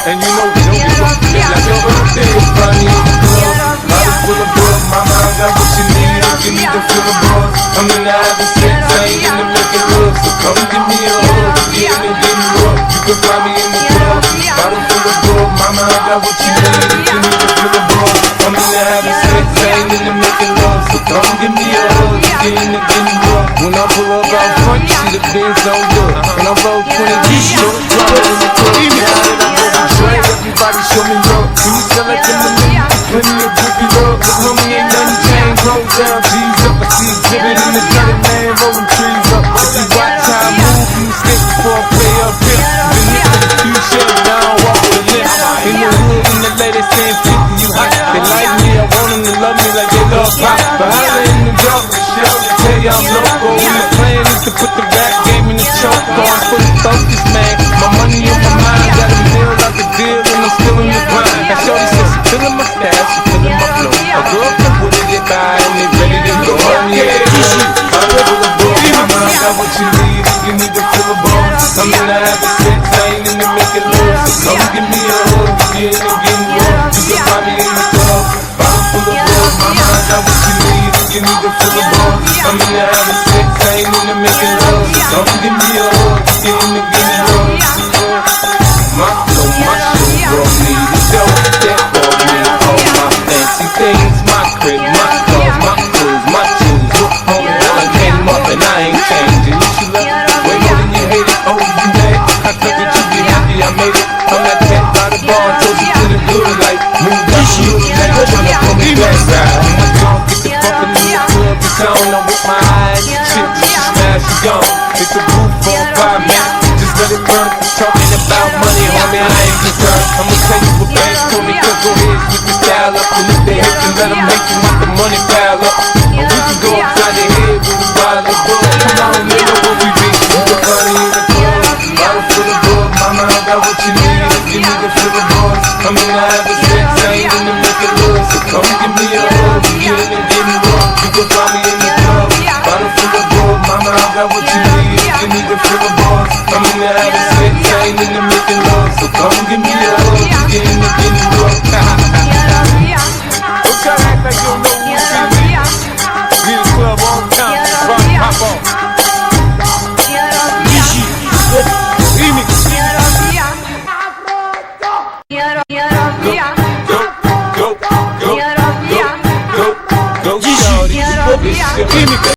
And you know we don't give up, like your birthday is funny in the club. Bottle full of bug, mama, I got what you need. If you need to feel the buzz, I'm in the having sex, I ain't in the making love. So come give me a hug, getting and getting rough. You can find me in the club. Bottle full of bug, mama, I got what you need. If you need to feel the buzz, I'm in the having sex, I ain't in the making love. So come give me a hug, getting and getting rough. When I pull up out front, you see the Benz on good. And I roll 20 G's, driving in the club. Everybody show me love. When you sell like them, plenty of groupie love. Cause homie ain't nothing changed. Roll down, G's up. I see exhibit in the dirty man, rolling trees up. If you watch how I move, you mistake before I play up here. Been hit with a few shells, now I walk with a limp. In the hood, in the ladies saying 50, you hot. They like me, I want them to love me like they love pop. But holla in the dark, shell, tell you I'm loco. The plan is to put the rap game in the choke. I'm fully focused, man. My money on my mind, got a meal out the deal. Still in the grind. Now shorty says she feelin' my style, she feelin' my flow. A girl from where they get by and they ready to go. I'm full of bug, mama, I got what you need. If you need to feel a buzz, I'm in the having sex, I ain't in the making love. So come give me a hug, you in and getting rough. You can find me in the club. Bottle full of bug, mama, I got what you need. If you need to feel a buzz, I'm in the having sex, I ain't in the making love. So come give me a hug, you in and getting rough. My flow, my show brought me the dough that brought me all my fancy things. My crib, my cars, my clothes, my shoes. Look, homie, I came up and I ain't changing. You should love it way more than you hate it. Oh, you mad? I thought that you'd be happy I made it. I'm that cat by the bar, told you to the good like move that shit. Now you tryna pull me back side. My gon' get the fucking in the club, cause I don't know with my eyes. Shit, she smash, she gone. It's a roof for a 5 minutes. Just let it burn. Talking about money, homie, I ain't concerned. I'ma tell you what bands told me, cause go ahead, switch the style up. And if they hate, then let them make you want the money pile up. Or we can go upside the head with a bottle of bug. Come on, you know what we be. We the party in the club, bottle full of bug. Mama, I got what you need. If you need to feel the buzz, I'm in the having sex, I ain't in the making love. So come give me a hug, you get in and get me rough. You can find me in the club, bottle full of bug. Mama, I got what you need. If you need to feel the buzz, I'm in the having sex, I ain't in the making love. So come give me a hug, you get in and get me rough. Don't try to act like you don't know who you be. Be in the club all the time, rock, pop on. Go, shorty.